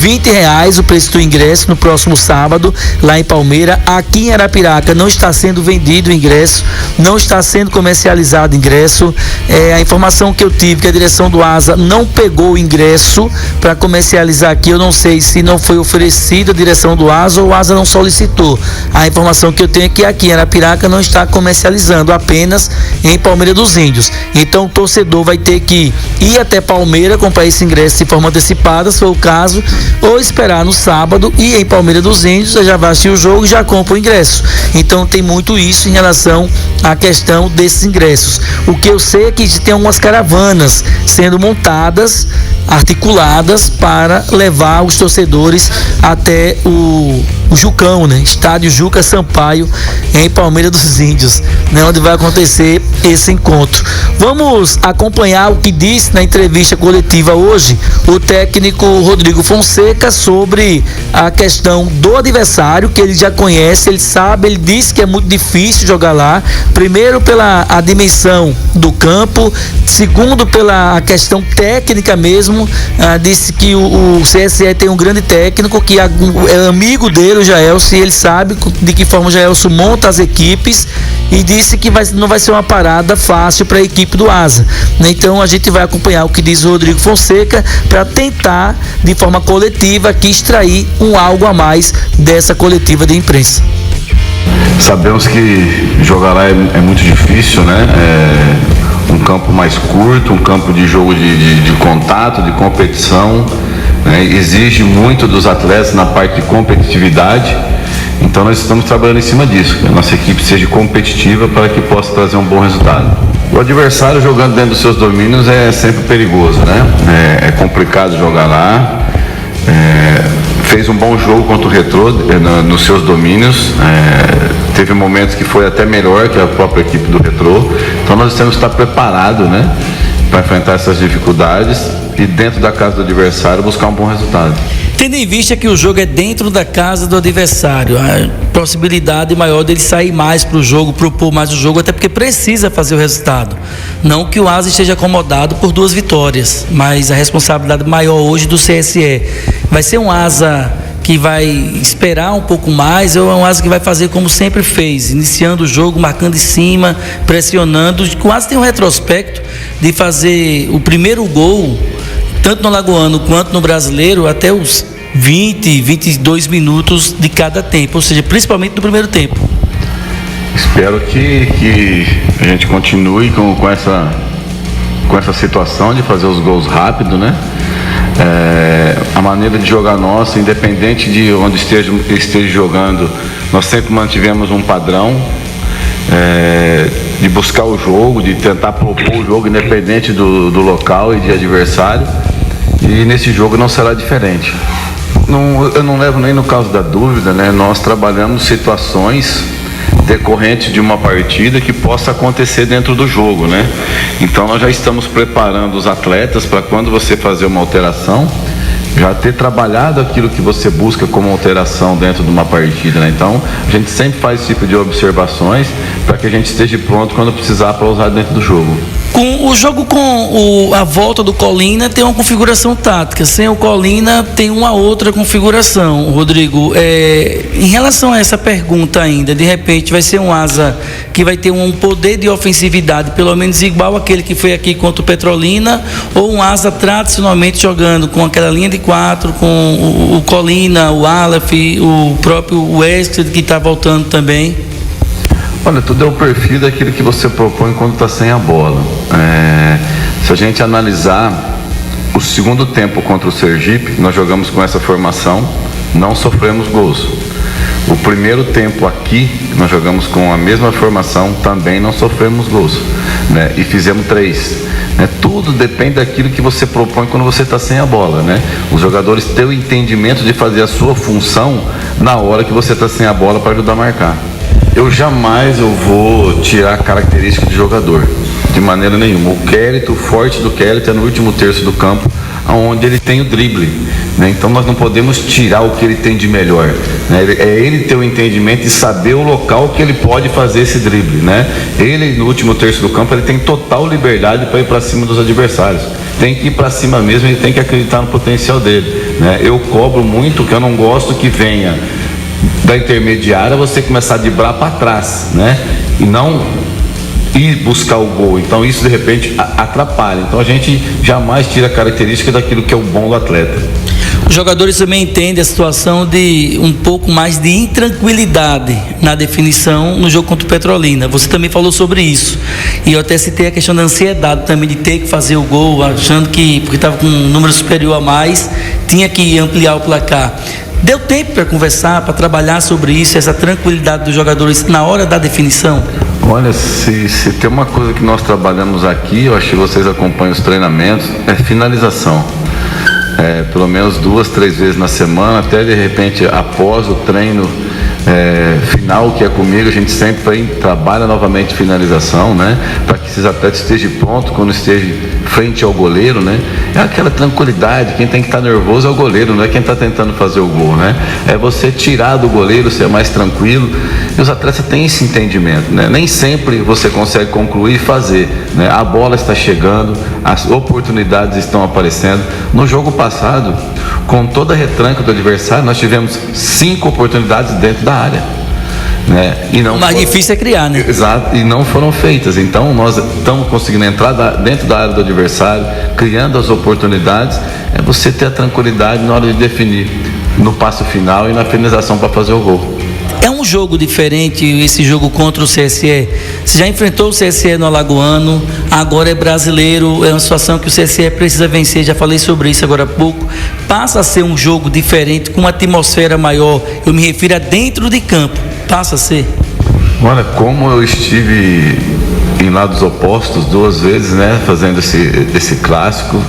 R$20 o preço do ingresso no próximo sábado, lá em Palmeira. Aqui em Arapiraca não está sendo vendido o ingresso, não está sendo comercializado o ingresso. A informação que eu tive que a direção do Asa não pegou o ingresso para comercializar aqui. Eu não sei se não foi oferecido à direção do Asa ou o Asa não solicitou. A informação que eu tenho é que aqui em Arapiraca não está comercializando, apenas em Palmeira dos Índios. Então o torcedor vai ter que ir até Palmeira, comprar esse ingresso de forma antecipada, se for o caso, ou esperar no sábado e em Palmeira dos Índios, você já vai assistir o jogo e já compra o ingresso. Então tem muito isso em relação à questão desses ingressos. O que eu sei é que tem algumas caravanas sendo montadas, articuladas para levar os torcedores até o Jucão, né? Estádio Juca Sampaio, em Palmeira dos Índios, né? Onde vai acontecer esse encontro. Vamos acompanhar o que disse na entrevista coletiva hoje o técnico Rodrigo Fonseca sobre a questão do adversário, que ele já conhece, ele sabe, ele disse que é muito difícil jogar lá, primeiro pela a dimensão do campo, segundo pela questão técnica mesmo. Disse que o CSE tem um grande técnico que é amigo dele, o Jaelson, e ele sabe de que forma o Jaelson monta as equipes, e disse que não vai ser uma parada fácil para a equipe do Asa, né? Então a gente vai acompanhar o que diz o Rodrigo Fonseca para tentar de forma coletiva aqui extrair algo a mais dessa coletiva de imprensa. Sabemos que jogar lá é muito difícil, né? Um campo mais curto, um campo de jogo de contato, de competição, né? Exige muito dos atletas na parte de competitividade. Então nós estamos trabalhando em cima disso, que a nossa equipe seja competitiva para que possa trazer um bom resultado. O adversário jogando dentro dos seus domínios é sempre perigoso, né? É complicado jogar lá. Fez um bom jogo contra o Retrô nos seus domínios. Teve momentos que foi até melhor que a própria equipe do Retrô. Então nós temos que estar preparados, né, para enfrentar essas dificuldades e dentro da casa do adversário buscar um bom resultado. Tendo em vista que o jogo é dentro da casa do adversário, a possibilidade maior dele sair mais para o jogo, propor mais o jogo, até porque precisa fazer o resultado. Não que o Asa esteja acomodado por 2 vitórias, mas a responsabilidade maior hoje do CSE. Vai ser um Asa que vai esperar um pouco mais, ou é um Asa que vai fazer como sempre fez, iniciando o jogo, marcando em cima, pressionando? O Asa tem um retrospecto de fazer o primeiro gol, tanto no Alagoano quanto no Brasileiro, até os 20, 22 minutos de cada tempo, ou seja, principalmente no primeiro tempo. Espero que a gente continue com essa situação de fazer os gols rápido, né? A maneira de jogar nossa, independente de onde esteja jogando, nós sempre mantivemos um padrão de buscar o jogo, de tentar propor o jogo independente do local e de adversário, e nesse jogo não será diferente. Eu não levo nem no caso da dúvida, né? Nós trabalhamos situações decorrentes de uma partida que possa acontecer dentro do jogo, né? Então nós já estamos preparando os atletas para quando você fazer uma alteração, já ter trabalhado aquilo que você busca como alteração dentro de uma partida, né? Então a gente sempre faz esse tipo de observações para que a gente esteja pronto quando precisar para usar dentro do jogo. Com o jogo com a volta do Colina tem uma configuração tática, sem o Colina tem uma outra configuração, Rodrigo. Em relação a essa pergunta ainda, de repente vai ser um Asa que vai ter um poder de ofensividade pelo menos igual àquele que foi aqui contra o Petrolina, ou um Asa tradicionalmente jogando com aquela linha de 4, com o Colina, o Aleph, o próprio Wesley que está voltando também? Olha, tudo é o perfil daquilo que você propõe quando está sem a bola. Se a gente analisar o segundo tempo contra o Sergipe, nós jogamos com essa formação, não sofremos gols. O primeiro tempo aqui, nós jogamos com a mesma formação, também não sofremos gols, né? E fizemos 3. Tudo depende daquilo que você propõe quando você está sem a bola, né? Os jogadores têm o entendimento de fazer a sua função na hora que você está sem a bola para ajudar a marcar. Eu jamais vou tirar a característica de jogador, de maneira nenhuma. O forte do Kelito é no último terço do campo, onde ele tem o drible, né? Então nós não podemos tirar o que ele tem de melhor, né? É ele ter o entendimento e saber o local que ele pode fazer esse drible, né? Ele no último terço do campo ele tem total liberdade para ir para cima dos adversários. tem que ir para cima mesmo, ele tem que acreditar no potencial dele, né? Eu cobro muito, que eu não gosto que venha da intermediária você começar a driblar para trás, né? E não ir buscar o gol. Então isso de repente atrapalha. Então a gente jamais tira a característica daquilo que é o bom do atleta. Os jogadores também entendem a situação de um pouco mais de intranquilidade na definição no jogo contra o Petrolina. Você também falou sobre isso. E eu até citei a questão da ansiedade também de ter que fazer o gol, achando que, porque estava com um número superior a mais, tinha que ampliar o placar. Deu tempo para conversar, para trabalhar sobre isso, essa tranquilidade dos jogadores na hora da definição? Olha, se tem uma coisa que nós trabalhamos aqui, eu acho que vocês acompanham os treinamentos, é finalização. Pelo menos 2, 3 vezes na semana, até de repente após o treino final que é comigo, a gente sempre trabalha novamente finalização, né? Para que esses atletas estejam prontos quando estejam frente ao goleiro, né? É aquela tranquilidade, quem tem que estar nervoso é o goleiro, não é quem está tentando fazer o gol, né? É você tirar do goleiro, ser mais tranquilo, e os atletas têm esse entendimento, né? Nem sempre você consegue concluir e fazer, né? A bola está chegando, as oportunidades estão aparecendo. No jogo passado, com toda a retranca do adversário, nós tivemos 5 oportunidades dentro da área, né? E não mais difícil é criar, né? Exato, e não foram feitas. Então nós estamos conseguindo entrar dentro da área do adversário, criando as oportunidades. É você ter a tranquilidade na hora de definir no passo final e na finalização para fazer o gol. É um jogo diferente esse jogo contra o CSE. Você já enfrentou o CSE no Alagoano, agora é brasileiro, é uma situação que o CSE precisa vencer, já falei sobre isso agora há pouco. Passa a ser um jogo diferente, com uma atmosfera maior, eu me refiro a dentro de campo, passa a ser. Olha, como eu estive em lados opostos 2 vezes, né, fazendo esse clássico,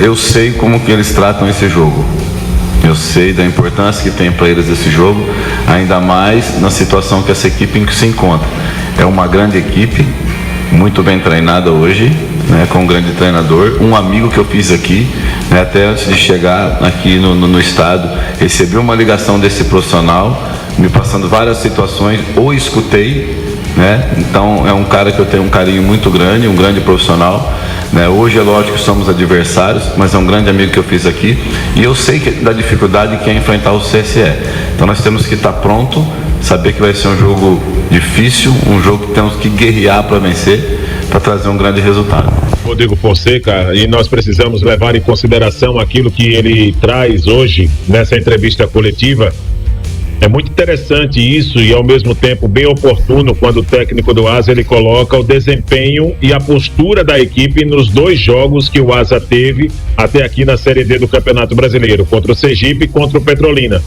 eu sei como que eles tratam esse jogo. Eu sei da importância que tem para eles esse jogo, ainda mais na situação que essa equipe se encontra. É uma grande equipe, muito bem treinada hoje, né, com um grande treinador. Um amigo que eu fiz aqui, né, até antes de chegar aqui no estado, recebi uma ligação desse profissional, me passando várias situações, ou escutei, né? Então é um cara que eu tenho um carinho muito grande, um grande profissional, né? Hoje é lógico que somos adversários, mas é um grande amigo que eu fiz aqui, e eu sei da dificuldade que é enfrentar o CSE. Então nós temos que estar pronto, saber que vai ser um jogo difícil, um jogo que temos que guerrear para vencer, para trazer um grande resultado. Rodrigo Fonseca, e nós precisamos levar em consideração aquilo que ele traz hoje nessa entrevista coletiva. É muito interessante isso e ao mesmo tempo bem oportuno quando o técnico do Asa ele coloca o desempenho e a postura da equipe nos 2 jogos que o Asa teve até aqui na Série D do Campeonato Brasileiro, contra o Sergipe e contra o Petrolina.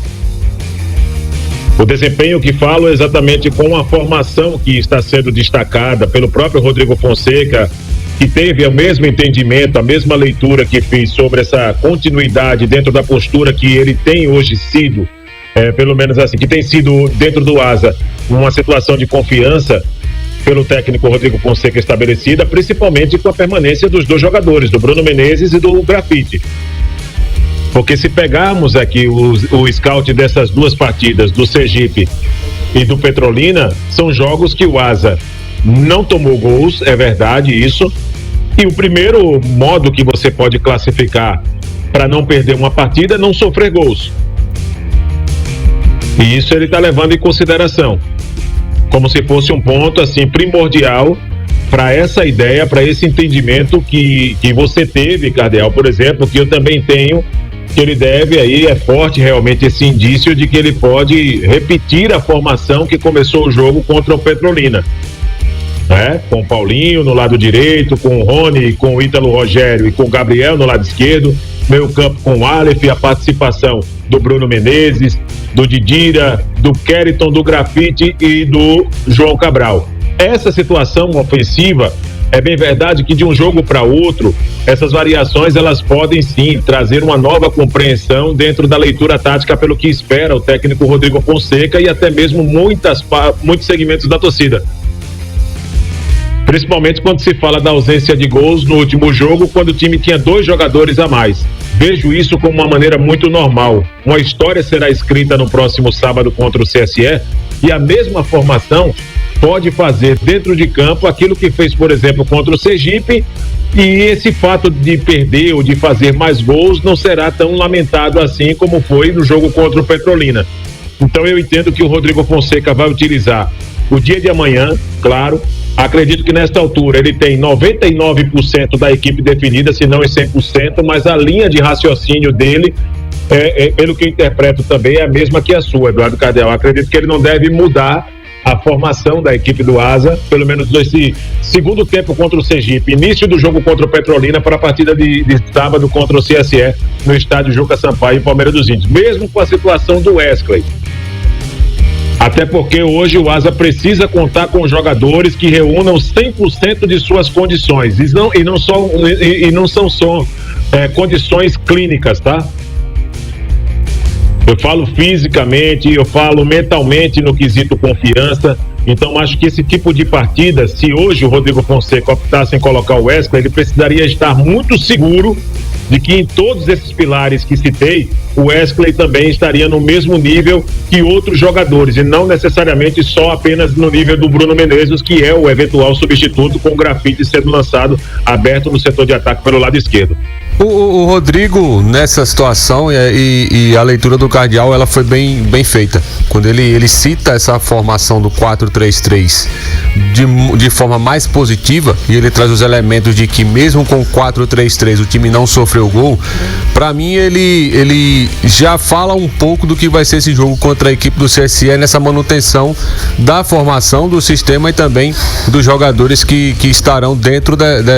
O desempenho que falo é exatamente com a formação que está sendo destacada pelo próprio Rodrigo Fonseca, que teve o mesmo entendimento, a mesma leitura que fiz sobre essa continuidade dentro da postura que ele tem hoje sido, pelo menos assim, que tem sido dentro do Asa uma situação de confiança pelo técnico Rodrigo Fonseca estabelecida, principalmente com a permanência dos 2 jogadores, do Bruno Menezes e do Grafite. Porque se pegarmos aqui o scout dessas 2 partidas, do Sergipe e do Petrolina, são jogos que o Asa não tomou gols, é verdade isso, e o primeiro modo que você pode classificar para não perder uma partida é não sofrer gols. E isso ele está levando em consideração, como se fosse um ponto assim primordial para essa ideia, para esse entendimento que você teve, Cardeal, por exemplo, que eu também tenho, que ele deve aí, é forte realmente esse indício de que ele pode repetir a formação que começou o jogo contra o Petrolina, né? Com o Paulinho no lado direito, com o Rony, com o Ítalo Rogério e com o Gabriel no lado esquerdo, meio campo com o Aleph, a participação do Bruno Menezes, do Didira, do Keriton, do Grafite e do João Cabral. Essa situação ofensiva, é bem verdade que de um jogo para outro, essas variações elas podem sim trazer uma nova compreensão dentro da leitura tática pelo que espera o técnico Rodrigo Fonseca e até mesmo muitos segmentos da torcida. Principalmente quando se fala da ausência de gols no último jogo, quando o time tinha 2 jogadores a mais. Vejo isso como uma maneira muito normal. Uma história será escrita no próximo sábado contra o CSE e a mesma formação pode fazer dentro de campo aquilo que fez, por exemplo, contra o Sergipe E esse fato de perder ou de fazer mais gols não será tão lamentado assim como foi no jogo contra o Petrolina. Então eu entendo que o Rodrigo Fonseca vai utilizar o dia de amanhã, claro. Acredito que nesta altura ele tem 99% da equipe definida, se não em 100%, mas a linha de raciocínio dele, pelo que eu interpreto também, é a mesma que a sua, Eduardo Cardeal. Acredito que ele não deve mudar a formação da equipe do Asa, pelo menos nesse segundo tempo contra o Sergipe, início do jogo contra o Petrolina para a partida de sábado contra o CSE no estádio Juca Sampaio, em Palmeiras dos Índios, mesmo com a situação do Wesley. Até porque hoje o Asa precisa contar com jogadores que reúnam 100% de suas condições, e não são só condições clínicas, tá? Eu falo fisicamente, eu falo mentalmente no quesito confiança. Então acho que esse tipo de partida, se hoje o Rodrigo Fonseca optasse em colocar o Wesley, ele precisaria estar muito seguro de que em todos esses pilares que citei, o Wesley também estaria no mesmo nível que outros jogadores, e não necessariamente só apenas no nível do Bruno Menezes, que é o eventual substituto, com o Grafite sendo lançado aberto no setor de ataque pelo lado esquerdo. O Rodrigo, nessa situação, e a leitura do Cardeal, ela foi bem feita. Quando ele cita essa formação do 4-3-3 de forma mais positiva, e ele traz os elementos de que mesmo com 4-3-3 o time não sofreu gol, pra mim ele já fala um pouco do que vai ser esse jogo contra a equipe do CSE, nessa manutenção da formação, do sistema e também dos jogadores que estarão dentro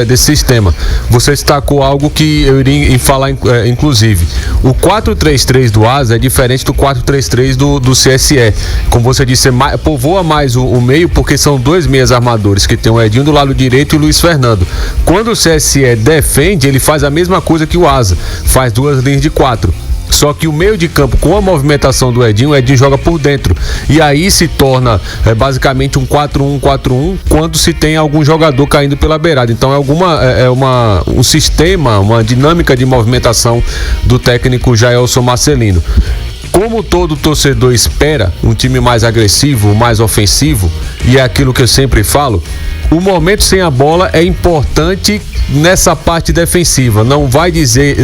desse sistema. Você destacou algo que eu iria falar, inclusive. O 4-3-3 do Asa é diferente do 4-3-3 do CSE. Como você disse, povoa mais o meio, porque são dois meias armadores, que tem o Edinho do lado direito e o Luiz Fernando. Quando o CSE defende, ele faz a mesma coisa que o Asa, faz duas linhas de 4. Só que o meio de campo, com a movimentação do Edinho, o Edinho joga por dentro. E aí se torna basicamente um 4-1-4-1 quando se tem algum jogador caindo pela beirada. Então um sistema, uma dinâmica de movimentação do técnico Jaelson Marcelino. Como todo torcedor espera um time mais agressivo, mais ofensivo, e é aquilo que eu sempre falo, o momento sem a bola é importante nessa parte defensiva. Não vai dizer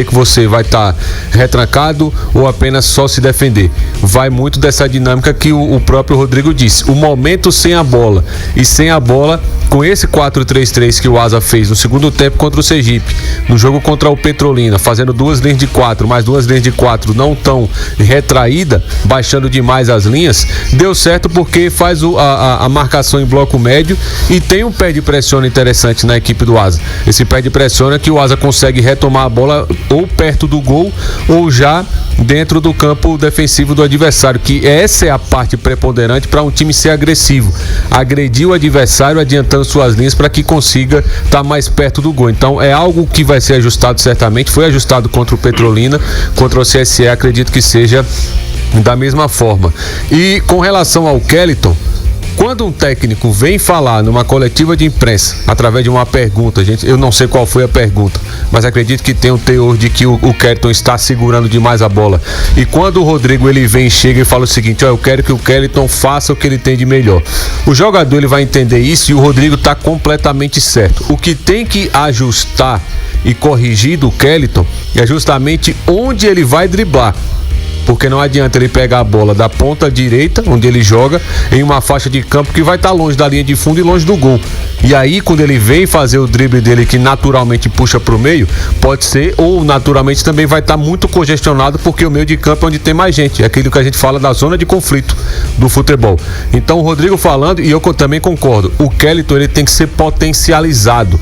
que você vai estar retrancado ou apenas só se defender. Vai muito dessa dinâmica que o próprio Rodrigo disse. O momento sem a bola. E sem a bola, com esse 4-3-3 que o Asa fez no segundo tempo contra o Sergipe, no jogo contra o Petrolina, fazendo duas linhas de 4, mais duas linhas de 4 não tão retraída, baixando demais as linhas, deu certo porque faz a marcação em bloco médio e tem um pé de pressiona interessante na equipe do Asa. Esse pé de pressiona que o Asa consegue retomar a bola ou perto do gol ou já dentro do campo defensivo do adversário, que essa é a parte preponderante para um time ser agressivo, agredir o adversário adiantando suas linhas para que consiga estar mais perto do gol. Então é algo que vai ser ajustado certamente, foi ajustado contra o Petrolina, contra o CSE, acredito que seja da mesma forma. E com relação ao Kellyton, quando um técnico vem falar numa coletiva de imprensa, através de uma pergunta, gente, eu não sei qual foi a pergunta, mas acredito que tem um teor de que o Kellyton está segurando demais a bola. E quando o Rodrigo ele vem, chega e fala o seguinte: eu quero que o Kellyton faça o que ele tem de melhor. O jogador ele vai entender isso e o Rodrigo está completamente certo. O que tem que ajustar e corrigir do Kellyton é justamente onde ele vai driblar. Porque não adianta ele pegar a bola da ponta direita, onde ele joga, em uma faixa de campo que vai estar longe da linha de fundo e longe do gol. E aí, quando ele vem fazer o drible dele, que naturalmente puxa para o meio, pode ser, ou naturalmente também vai estar muito congestionado, porque o meio de campo é onde tem mais gente. É aquilo que a gente fala da zona de conflito do futebol. Então, o Rodrigo falando, e eu também concordo, o Kellyton ele tem que ser potencializado.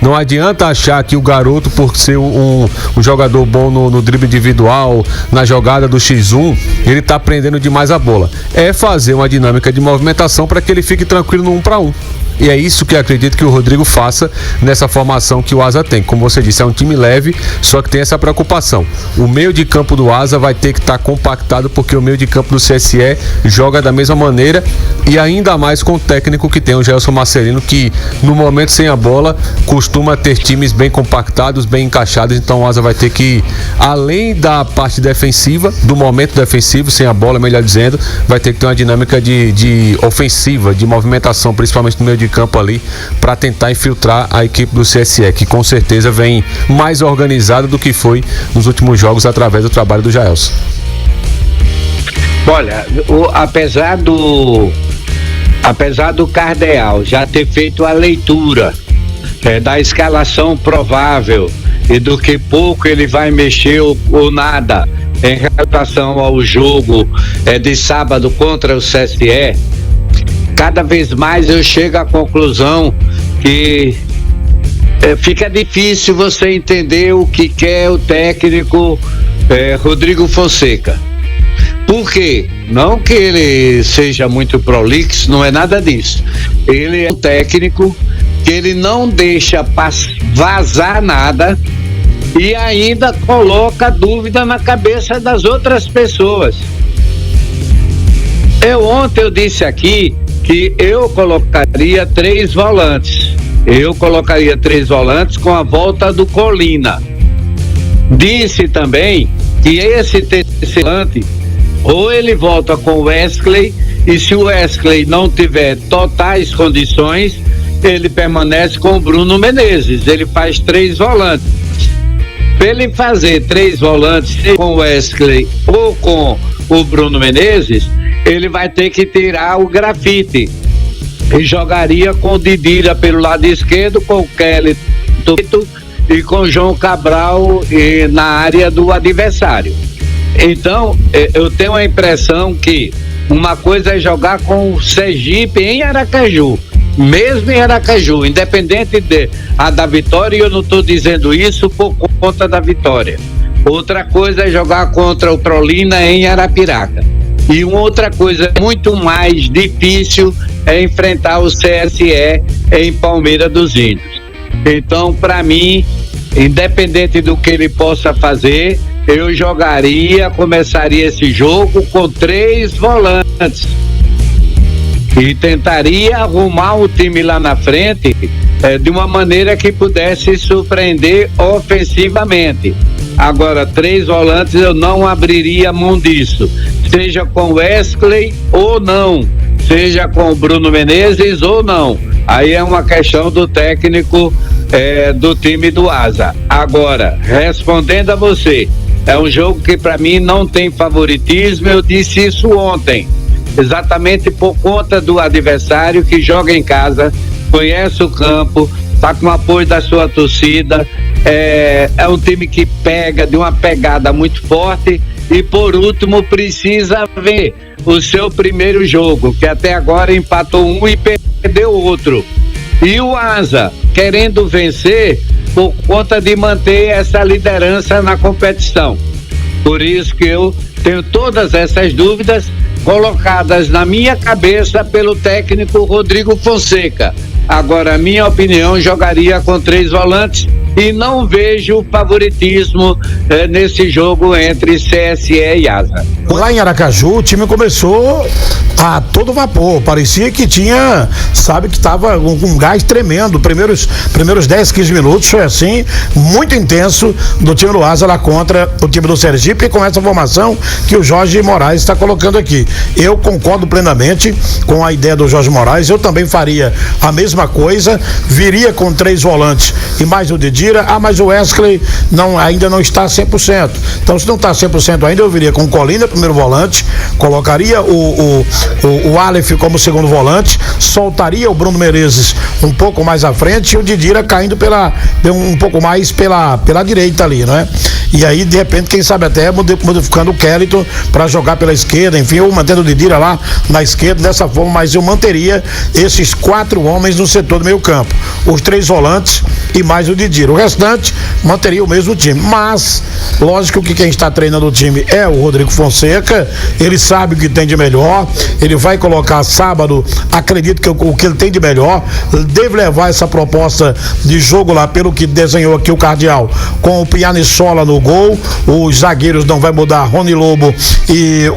Não adianta achar que o garoto, por ser um jogador bom no drible individual, na jogada do X1, ele tá prendendo demais a bola. É fazer uma dinâmica de movimentação para que ele fique tranquilo no 1 para 1. E é isso que eu acredito que o Rodrigo faça nessa formação que o Asa tem. Como você disse, é um time leve, só que tem essa preocupação. O meio de campo do Asa vai ter que estar compactado, porque o meio de campo do CSE joga da mesma maneira, e ainda mais com o técnico que tem, o Jaelson Marcelino, que no momento sem a bola costuma ter times bem compactados, bem encaixados. Então o Asa vai ter que, além da parte defensiva, do momento defensivo, sem a bola, melhor dizendo, vai ter que ter uma dinâmica de ofensiva, de movimentação, principalmente no meio de de campo ali para tentar infiltrar a equipe do CSE, que com certeza vem mais organizada do que foi nos últimos jogos através do trabalho do Jaelson. Olha, apesar do Cardeal já ter feito a leitura da escalação provável e do que pouco ele vai mexer ou nada em relação ao jogo de sábado contra o CSE, cada vez mais eu chego à conclusão que fica difícil você entender o que quer o técnico Rodrigo Fonseca. Por quê? Não que ele seja muito prolixo, não é nada disso. Ele é um técnico que ele não deixa vazar nada e ainda coloca dúvida na cabeça das outras pessoas. Ontem eu disse aqui que eu colocaria 3 volantes. Eu colocaria 3 volantes com a volta do Colina. Disse também que esse terceiro volante, ou ele volta com o Wesley, e se o Wesley não tiver totais condições, ele permanece com o Bruno Menezes. Ele faz 3 volantes. Para ele fazer 3 volantes com o Wesley ou com o Bruno Menezes, ele vai ter que tirar o Grafite e jogaria com o Didira pelo lado esquerdo, com o Kelly e com o João Cabral na área do adversário. Então, eu tenho a impressão que uma coisa é jogar com o Sergipe em Aracaju, mesmo em Aracaju, independente da vitória, e eu não estou dizendo isso por conta da vitória. Outra coisa é jogar contra o Prolina em Arapiraca. E uma outra coisa muito mais difícil é enfrentar o CSE em Palmeira dos Índios. Então, para mim, independente do que ele possa fazer, eu começaria esse jogo com 3 volantes e tentaria arrumar o time lá na frente de uma maneira que pudesse surpreender ofensivamente. Agora, 3 volantes eu não abriria mão disso, seja com Wesley ou não, seja com o Bruno Menezes ou não. Aí é uma questão do técnico do time do Asa. Agora, respondendo a você, é um jogo que para mim não tem favoritismo. Eu disse isso ontem, exatamente por conta do adversário que joga em casa, conhece o campo, está com o apoio da sua torcida, é um time que pega de uma pegada muito forte e, por último, precisa ver o seu primeiro jogo, que até agora empatou um e perdeu outro. E o Asa querendo vencer por conta de manter essa liderança na competição. Por isso que eu tenho todas essas dúvidas colocadas na minha cabeça pelo técnico Rodrigo Fonseca. Agora, a minha opinião, jogaria com 3 volantes e não vejo favoritismo nesse jogo entre CSE e Asa. Lá em Aracaju, o time começou a todo vapor, parecia que tinha, que estava com um gás tremendo. Primeiros 10, 15 minutos foi assim, muito intenso do time do Asa lá contra o time do Sergipe, com essa formação que o Jorge Moraes está colocando aqui. Eu concordo plenamente com a ideia do Jorge Moraes, eu também faria a mesma coisa, viria com 3 volantes e mais o Didira, mas o Wesley ainda não está 100%. Então, se não está 100% ainda, eu viria com o Colina, primeiro volante, colocaria o Aleph como segundo volante, soltaria o Bruno Menezes um pouco mais à frente e o Didira caindo um pouco mais pela direita ali, não é? E aí, de repente, quem sabe até modificando o Kellyton para jogar pela esquerda, enfim, ou mantendo o Didira lá na esquerda, dessa forma, mas eu manteria esses 4 homens no setor do meio campo, os 3 volantes e mais o Didira. O restante manteria o mesmo time, mas lógico que quem está treinando o time é o Rodrigo Fonseca, ele sabe o que tem de melhor, ele vai colocar sábado, acredito que o que ele tem de melhor, deve levar essa proposta de jogo lá, pelo que desenhou aqui o Cardeal, com o Pianissola no gol. Os zagueiros não vai mudar, Rony Lobo e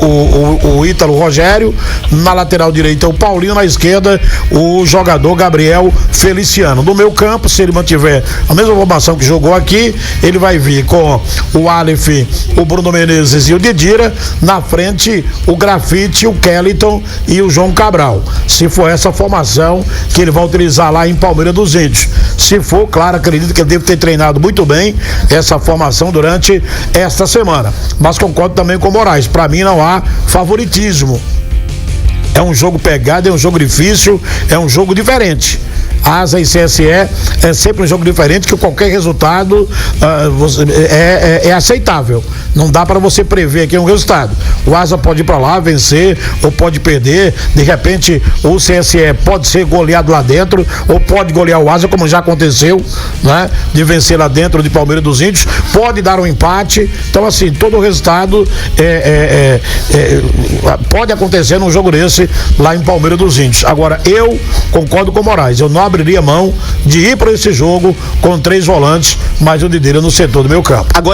o Ítalo Rogério. Na lateral direita, o Paulinho. Na esquerda, o jogador Gabriel Feliciano. No meu campo, se ele mantiver a mesma formação que jogou aqui, ele vai vir com o Aleph, o Bruno Menezes e o Didira. Na frente, o Grafite, o Kellyton e o João Cabral. Se for essa formação que ele vai utilizar lá em Palmeira dos Índios. Se for, claro, acredito que ele deve ter treinado muito bem essa formação durante esta semana. Mas concordo também com o Moraes. Para mim não há favoritismo. É um jogo pegado, é um jogo difícil, é um jogo diferente. Asa e CSE é sempre um jogo diferente, que qualquer resultado é aceitável. Não dá para você prever aqui um resultado. O Asa pode ir para lá, vencer, ou pode perder. De repente, o CSE pode ser goleado lá dentro, ou pode golear o Asa, como já aconteceu, né? De vencer lá dentro de Palmeira dos Índios. Pode dar um empate. Então, assim, todo o resultado pode acontecer num jogo desse lá em Palmeira dos Índios. Agora, eu concordo com o Moraes. Eu não abriria mão de ir para esse jogo com 3 volantes, mas o Didira no setor do meu campo. Agora